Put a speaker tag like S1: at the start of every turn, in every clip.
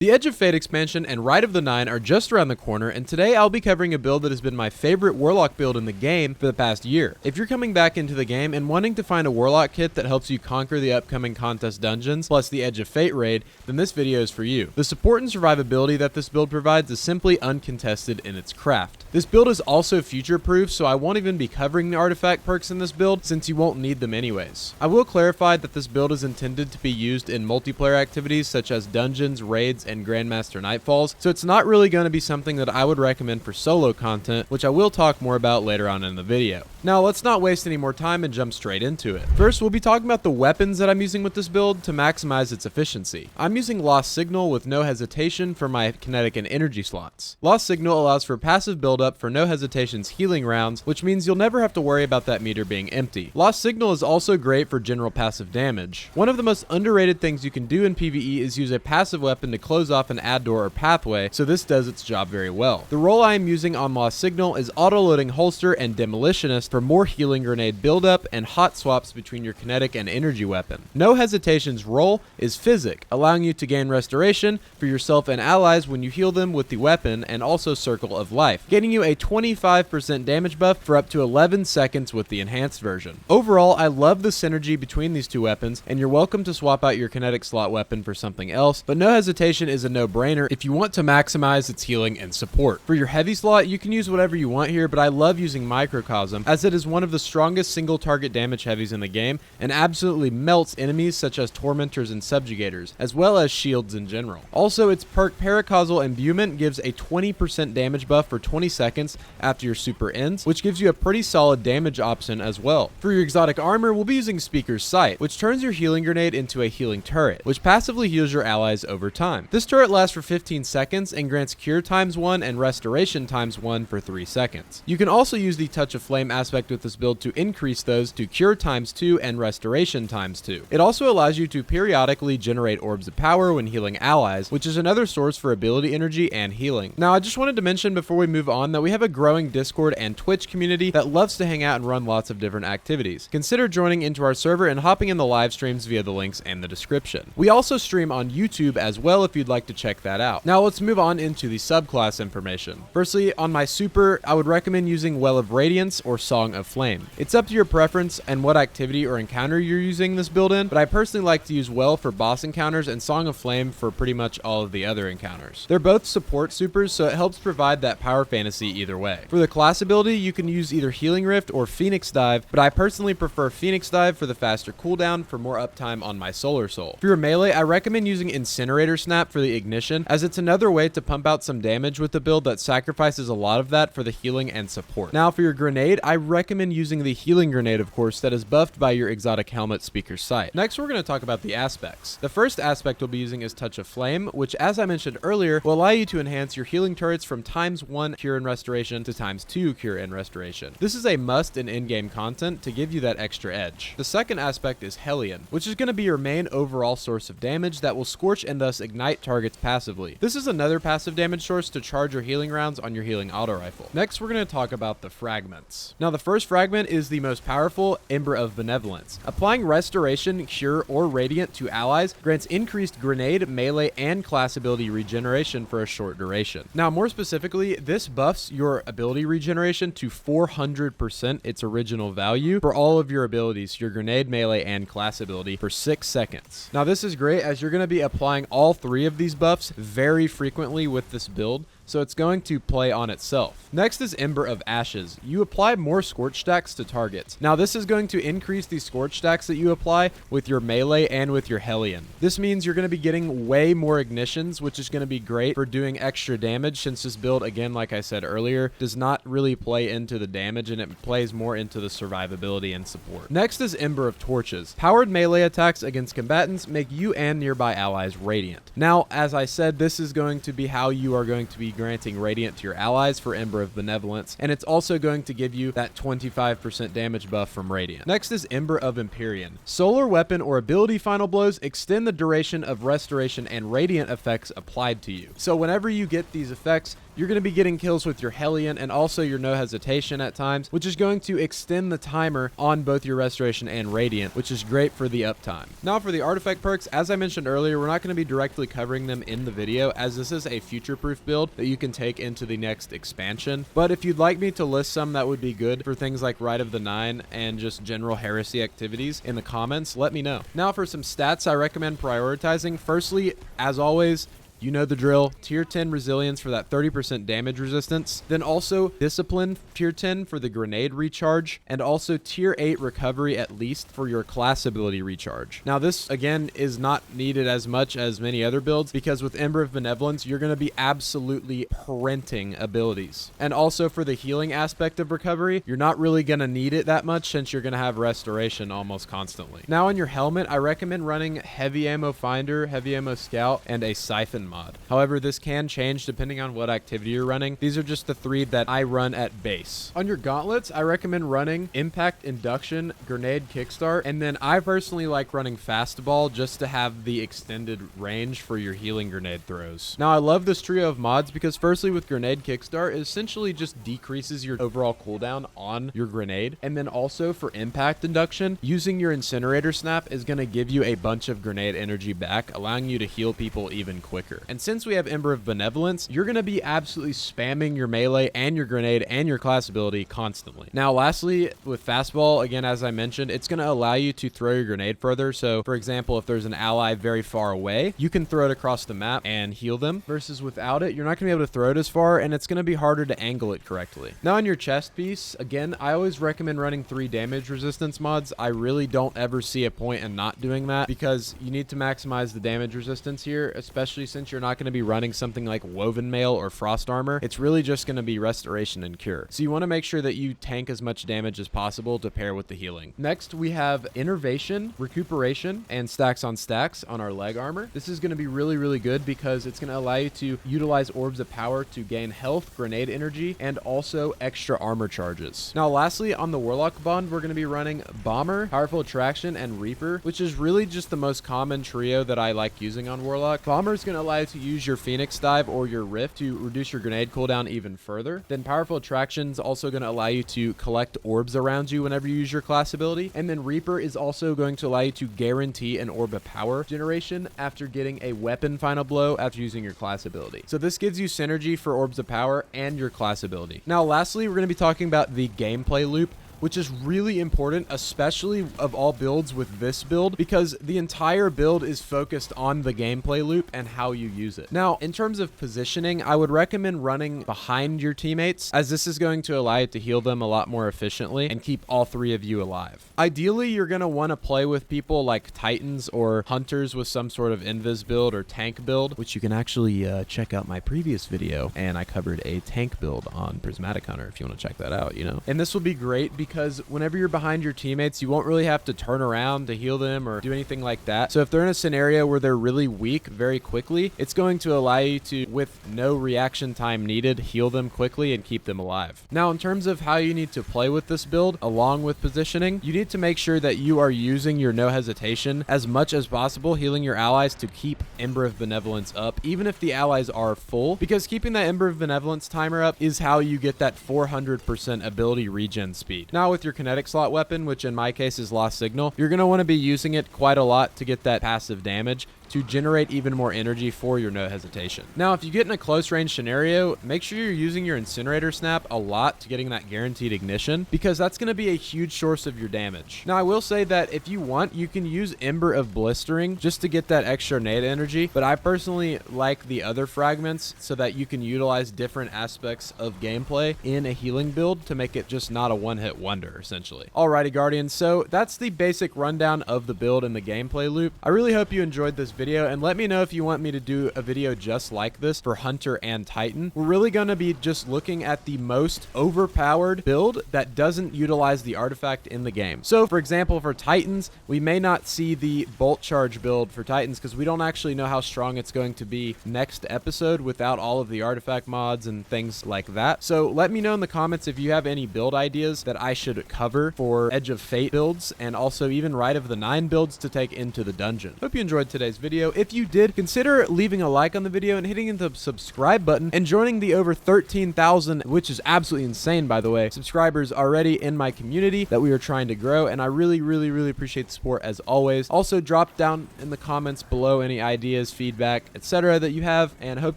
S1: The Edge of Fate expansion and Rite of the Nine are just around the corner, and today I'll be covering a build that has been my favorite Warlock build in the game for the past year. If you're coming back into the game and wanting to find a Warlock kit that helps you conquer the upcoming contest dungeons, plus the Edge of Fate raid, then this video is for you. The support and survivability that this build provides is simply uncontested in its craft. This build is also future-proof, so I won't even be covering the artifact perks in this build, since you won't need them anyways. I will clarify that this build is intended to be used in multiplayer activities such as dungeons, raids, and Grandmaster Nightfalls, so it's not really going to be something that I would recommend for solo content, which I will talk more about later on in the video. Now let's not waste any more time and jump straight into it. First, we'll be talking about the weapons that I'm using with this build to maximize its efficiency. I'm using Lost Signal with no hesitation for my kinetic and energy slots. Lost Signal allows for passive buildup for no hesitations healing rounds, which means you'll never have to worry about that meter being empty. Lost Signal is also great for general passive damage. One of the most underrated things you can do in PvE is use a passive weapon to close off an add door or pathway, so this does its job very well. The role I am using on Lost Signal is auto-loading holster and demolitionist for more healing grenade buildup and hot swaps between your kinetic and energy weapon. No hesitation's role is physic, allowing you to gain restoration for yourself and allies when you heal them with the weapon, and also circle of life, getting you a 25% damage buff for up to 11 seconds with the enhanced version. Overall, I love the synergy between these two weapons, and you're welcome to swap out your kinetic slot weapon for something else, but no hesitation is a no-brainer if you want to maximize its healing and support. For your heavy slot, you can use whatever you want here, but I love using Microcosm as it is one of the strongest single target damage heavies in the game and absolutely melts enemies such as Tormentors and Subjugators, as well as shields in general. Also, its perk Paracausal Imbuement gives a 20% damage buff for 20 seconds after your super ends, which gives you a pretty solid damage option as well. For your exotic armor, we'll be using Speaker's Sight, which turns your healing grenade into a healing turret, which passively heals your allies over time. This turret lasts for 15 seconds and grants Cure ×1 and Restoration ×1 for 3 seconds. You can also use the Touch of Flame aspect with this build to increase those to Cure ×2 and Restoration ×2. It also allows you to periodically generate Orbs of Power when healing allies, which is another source for ability energy and healing. Now, I just wanted to mention before we move on that we have a growing Discord and Twitch community that loves to hang out and run lots of different activities. Consider joining into our server and hopping in the live streams via the links in the description. We also stream on YouTube as well if you'd like to check that out. Now let's move on into the subclass information. Firstly, on my super, I would recommend using Well of Radiance or Song of Flame. It's up to your preference and what activity or encounter you're using this build in, but I personally like to use Well for boss encounters and Song of Flame for pretty much all of the other encounters. They're both support supers, so it helps provide that power fantasy either way. For the class ability, you can use either Healing Rift or Phoenix Dive, but I personally prefer Phoenix Dive for the faster cooldown for more uptime on my Solar Soul. For your melee, I recommend using Incinerator Snap for the ignition, as it's another way to pump out some damage with the build that sacrifices a lot of that for the healing and support. Now for your grenade, I recommend using the healing grenade, of course, that is buffed by your exotic helmet Speaker's Sight. Next, we're going to talk about the aspects. The first aspect we'll be using is Touch of Flame, which, as I mentioned earlier, will allow you to enhance your healing turrets from ×1 Cure and Restoration to ×2 Cure and Restoration. This is a must in in-game content to give you that extra edge. The second aspect is Hellion, which is going to be your main overall source of damage that will scorch and thus ignite targets passively. This is another passive damage source to charge your healing rounds on your healing auto rifle. Next, we're going to talk about the fragments. Now, the first fragment is the most powerful, Ember of Benevolence. Applying Restoration, Cure, or Radiant to allies grants increased grenade, melee, and class ability regeneration for a short duration. Now, more specifically, this buffs your ability regeneration to 400% its original value for all of your abilities, your grenade, melee, and class ability for 6 seconds. Now, this is great as you're going to be applying all 3 of these buffs very frequently with this build, so it's going to play on itself. Next is Ember of Ashes. You apply more Scorch stacks to targets. Now, this is going to increase the Scorch stacks that you apply with your melee and with your Hellion. This means you're going to be getting way more ignitions, which is going to be great for doing extra damage, since this build, again, like I said earlier, does not really play into the damage, and it plays more into the survivability and support. Next is Ember of Torches. Powered melee attacks against combatants make you and nearby allies radiant. Now, as I said, this is going to be how you are going to be granting Radiant to your allies for Ember of Benevolence, and it's also going to give you that 25% damage buff from Radiant. Next is Ember of Empyrean. Solar weapon or ability final blows extend the duration of restoration and Radiant effects applied to you. So whenever you get these effects, you're going to be getting kills with your Hellion and also your No Hesitation at times, which is going to extend the timer on both your Restoration and Radiant, which is great for the uptime. Now for the artifact perks, as I mentioned earlier, we're not going to be directly covering them in the video, as this is a future-proof build that you can take into the next expansion. But if you'd like me to list some that would be good for things like Rite of the Nine and just general Heresy activities in the comments, let me know. Now for some stats I recommend prioritizing. Firstly, as always, you know the drill. Tier 10 resilience for that 30% damage resistance. Then also discipline tier 10 for the grenade recharge. And also tier 8 recovery at least for your class ability recharge. Now this again is not needed as much as many other builds, because with Ember of Benevolence you're going to be absolutely printing abilities. And also for the healing aspect of recovery, you're not really going to need it that much since you're going to have restoration almost constantly. Now on your helmet, I recommend running heavy ammo finder, heavy ammo scout, and a siphon mod. However, this can change depending on what activity you're running. These are just the 3 that I run at base. On your gauntlets, I recommend running impact, induction, grenade, kickstart, and then I personally like running fastball just to have the extended range for your healing grenade throws. Now I love this trio of mods because firstly with grenade kickstart, it essentially just decreases your overall cooldown on your grenade, and then also for impact induction, using your incinerator snap is going to give you a bunch of grenade energy back, allowing you to heal people even quicker. And since we have Ember of Benevolence, you're going to be absolutely spamming your melee and your grenade and your class ability constantly. Now, lastly, with fastball, again, as I mentioned, it's going to allow you to throw your grenade further. So, for example, if there's an ally very far away, you can throw it across the map and heal them, versus without it, you're not going to be able to throw it as far, and it's going to be harder to angle it correctly. Now, on your chest piece, again, I always recommend running 3 damage resistance mods. I really don't ever see a point in not doing that, because you need to maximize the damage resistance here, especially since you're not going to be running something like Woven Mail or Frost Armor. It's really just going to be Restoration and Cure. So you want to make sure that you tank as much damage as possible to pair with the healing. Next, we have Innervation, Recuperation, and Stacks on Stacks on our leg armor. This is going to be really, really good because it's going to allow you to utilize Orbs of Power to gain health, grenade energy, and also extra armor charges. Now, lastly, on the Warlock Bond, we're going to be running Bomber, Powerful Attraction, and Reaper, which is really just the most common trio that I like using on Warlock. Bomber is going to allow you to use your Phoenix Dive or your Rift to reduce your grenade cooldown even further. Then Powerful Attraction is also going to allow you to collect orbs around you whenever you use your class ability. And then Reaper is also going to allow you to guarantee an Orb of Power generation after getting a weapon final blow after using your class ability. So this gives you synergy for Orbs of Power and your class ability. Now lastly, we're going to be talking about the gameplay loop, which is really important, especially of all builds with this build, because the entire build is focused on the gameplay loop and how you use it. Now, in terms of positioning, I would recommend running behind your teammates, as this is going to allow you to heal them a lot more efficiently and keep all 3 of you alive. Ideally, you're going to want to play with people like Titans or Hunters with some sort of invis build or tank build, which you can actually check out my previous video, and I covered a tank build on Prismatic Hunter if you want to check that out, you know. And this will be great because whenever you're behind your teammates, you won't really have to turn around to heal them or do anything like that. So if they're in a scenario where they're really weak very quickly, it's going to allow you to, with no reaction time needed, heal them quickly and keep them alive. Now, in terms of how you need to play with this build, along with positioning, you need to make sure that you are using your No Hesitation as much as possible, healing your allies to keep Ember of Benevolence up, even if the allies are full, because keeping that Ember of Benevolence timer up is how you get that 400% ability regen speed. Now, with your kinetic slot weapon, which in my case is Lost Signal, you're going to want to be using it quite a lot to get that passive damage to generate even more energy for your No Hesitation. Now, if you get in a close range scenario, make sure you're using your Incinerator Snap a lot to getting that guaranteed ignition, because that's going to be a huge source of your damage. Now, I will say that if you want, you can use Ember of Blistering just to get that extra nade energy, but I personally like the other fragments so that you can utilize different aspects of gameplay in a healing build to make it just not a one-hit wonder, essentially. Alrighty, Guardians, so that's the basic rundown of the build and the gameplay loop. I really hope you enjoyed this video, and let me know if you want me to do a video just like this for Hunter and Titan. We're really going to be just looking at the most overpowered build that doesn't utilize the artifact in the game. So, for example, for Titans, we may not see the Bolt Charge build for Titans because we don't actually know how strong it's going to be next episode without all of the artifact mods and things like that. So let me know in the comments if you have any build ideas that I should cover for Edge of Fate builds, and also even Rite of the Nine builds to take into the dungeon. Hope you enjoyed today's video. video. If you did, consider leaving a like on the video and hitting the subscribe button and joining the over 13,000, which is absolutely insane, by the way, subscribers already in my community that we are trying to grow, and I really appreciate the support as always. Also, drop down in the comments below any ideas, feedback, etc. that you have, and hope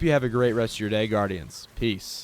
S1: you have a great rest of your day, Guardians. Peace.